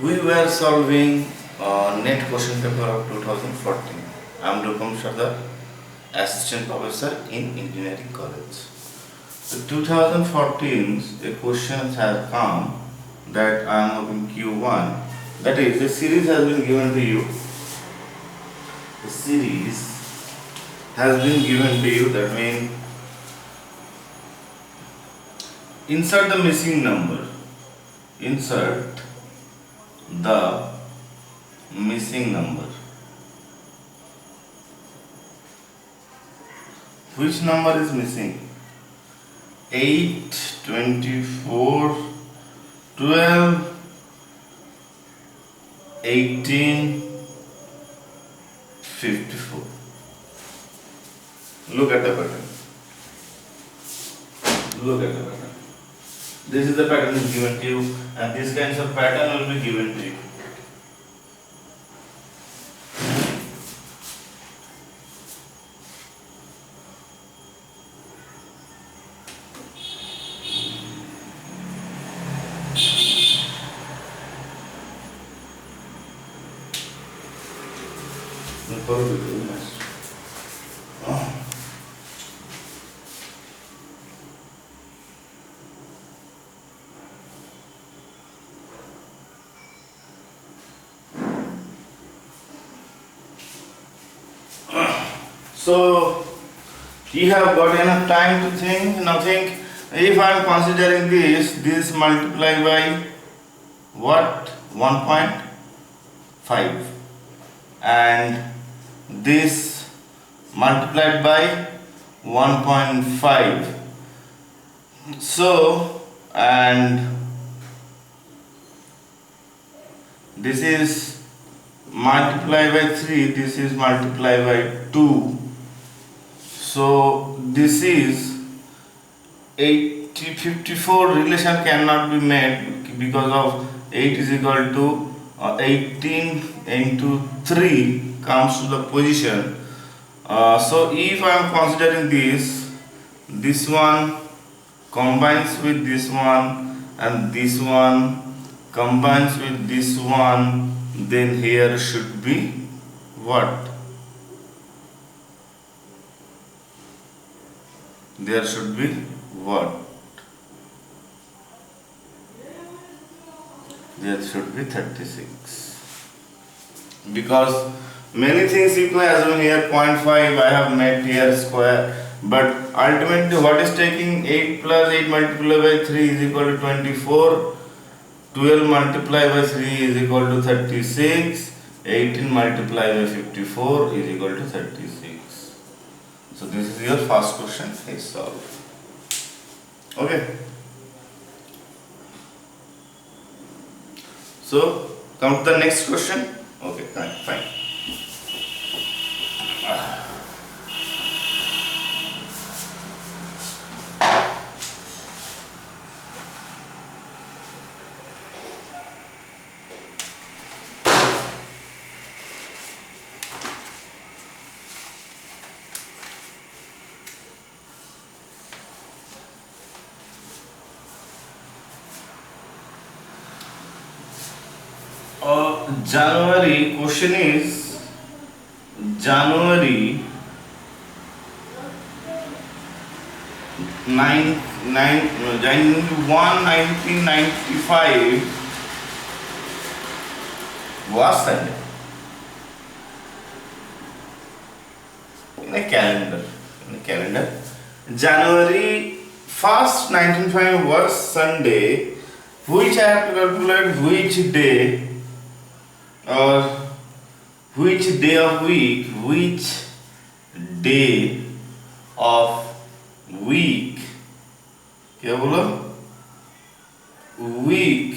We were solving NET question paper of 2014. I am Rupam Sardar, Assistant Professor in Engineering College. So 2014, a question has come that I am having Q1. That is, a series has been given to you. The series has been given to you. That means insert the missing number. Insert the missing number. Which number is missing? 8, 24, 12, 18, 54. Look at the pattern. Look at the pattern. This is the pattern is given to you, and this kinds of pattern will be given to you. So you have got enough time to think. Now think, if I am considering this multiplied by what? 1.5, and this multiplied by 1.5. So, and this is multiplied by 3, this is multiplied by 2. So this is 54 relation cannot be made because of 8 is equal to 18 into 3 comes to the position. So if I am considering this one combines with this one and this one combines with this one, then here should be what? There should be what? There should be 36. Because many things you can assume here 0.5 I have made here square, but ultimately what is taking 8 plus 8 multiplied by 3 is equal to 24. 12 multiplied by 3 is equal to 36. 18 multiplied by 54 is equal to 36. So this is your first question is solved. Okay. So come to the next question. Okay, fine. January, question is January 1995 was Sunday in a calendar. January 1st, 1995 was Sunday, which I have to calculate which day or which day of week, क्या बोलो? Week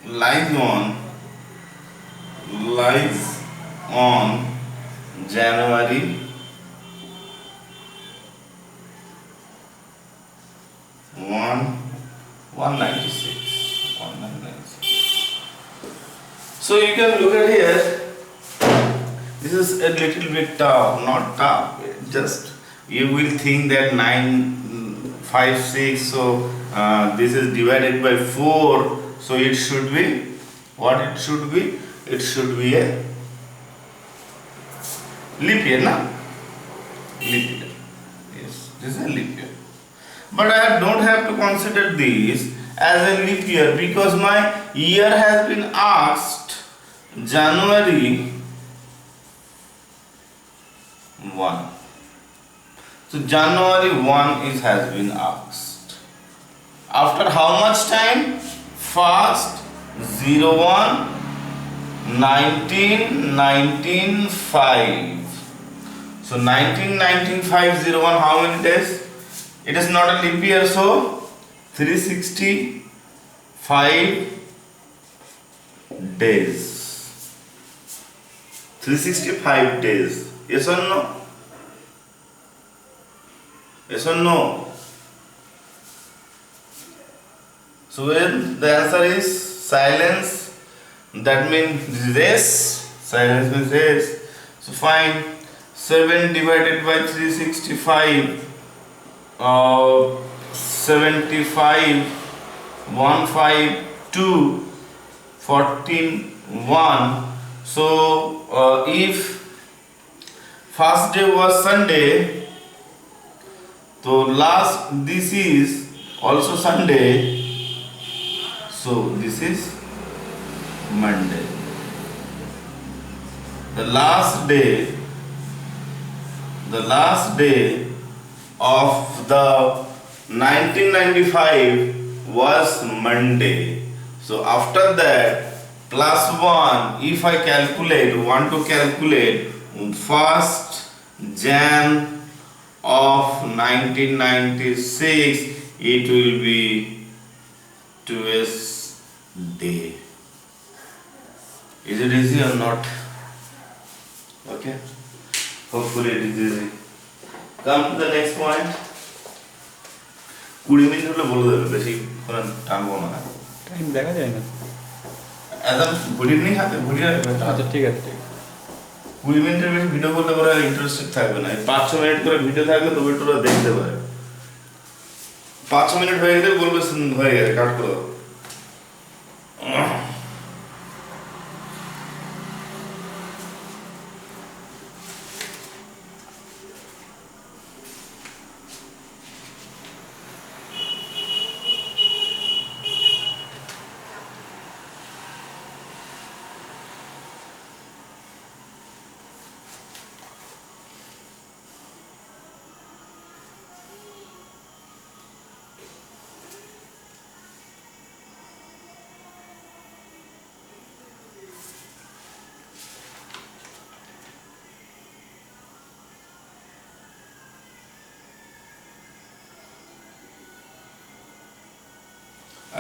lies on January 1996. So you can look at here. This is a little bit tough, not tough, just you will think that 9, 5, 6, so this is divided by 4, so it should be what it should be? It should be a leap year, na? Leap year. Yes, this is a leap year. But I don't have to consider this as a leap year because my year has been asked January 1. So January 1 has been asked. After how much time? First 01 1995. So 1995 how many days? It is not a leap year, so 365 days. 365 days. Yes or no? Yes or no? So when the answer is silence, that means this. Silence means this. So find 7 divided by 365. 75 152 14 1. So if first day was Sunday, so this is also Sunday, so this is Monday. The last day of the 1995 was Monday. So after that plus 1, if I want to calculate 1st Jan of 1996, it will be 12th day. Is it easy or not? Okay, hopefully it is easy. Come to the next point. 20 minute হলে বলে দেবে, বেশি টানবো না। Time দেখা যায় না। একদম ঘড়ি নেই হাতে, ঘড়ি রাখবে। আচ্ছা ঠিক আছে। 20 মিনিটের বেশি ভিডিও করলে পরে ইন্টারেস্টেড থাকবে না। 5-6 মিনিট করে ভিডিও থাকবে তবে একটু দেখতে পারে। 5 মিনিট হয়ে গেলে বলবে হয়ে গেছে, কাট করে দাও।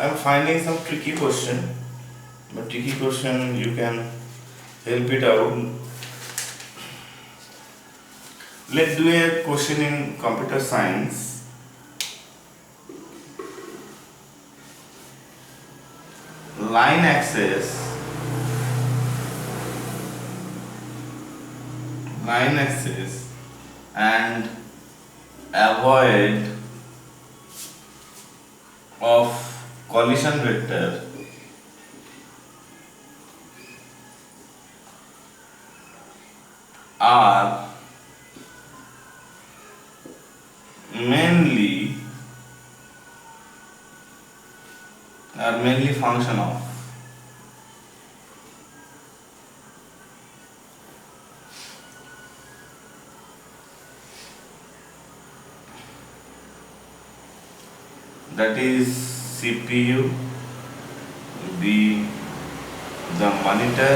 I am finding some tricky question, but tricky question you can help it out. Let's do a question in computer science. Line axis and avoid of collision vector are mainly function of that is CPU, B the monitor,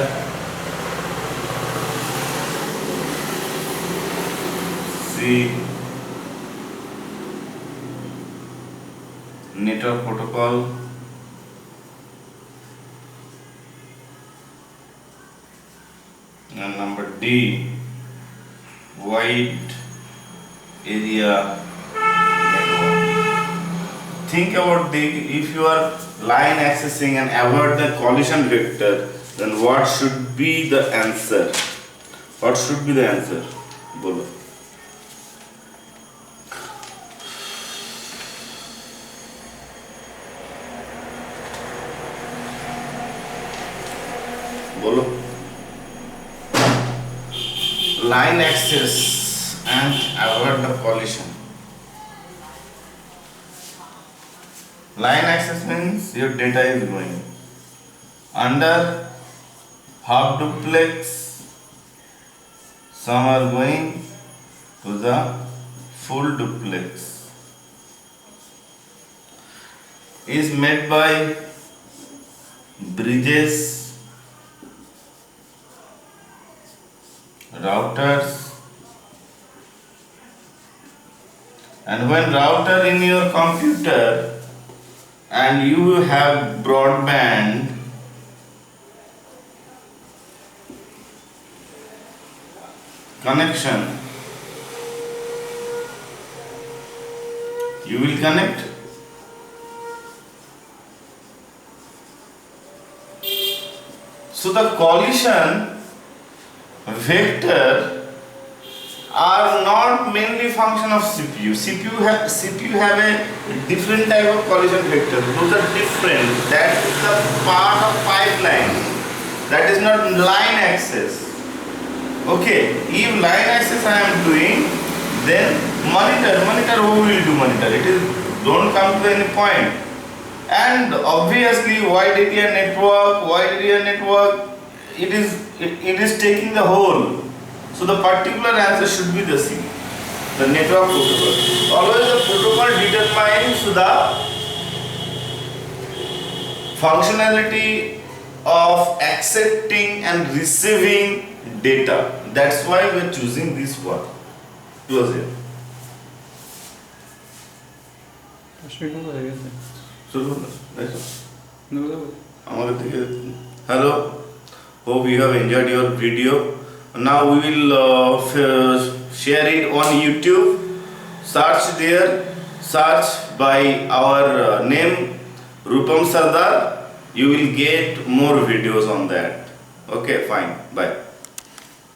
C network protocol, and number D wide area network. Think about if you are line accessing and avoid the collision vector, then what should be the answer? What should be the answer? Bolo. बोलो. Line access and avoid the collision. Line access means your data is going under half duplex. Some are going to the full duplex. Is made by bridges, routers, and when router in your computer and you have broadband, connection, you will connect. So the collision vector are not mainly function of CPU. CPU have a different type of collision vector. Those are different. That is the part of pipeline. That is not line access. Okay, if line access I am doing, then monitor, who will do monitor? It is don't come to any point. And obviously YDDR network, it is taking the whole. So the particular answer should be the C, the network protocol. Always the protocol determines the functionality of accepting and receiving data. That's why we are choosing this one. Close here. Hello, hope you have enjoyed your video. Now we will share it on YouTube. Search there, search by our name Rupam Sardar. You will get more videos on that. Okay, fine, bye.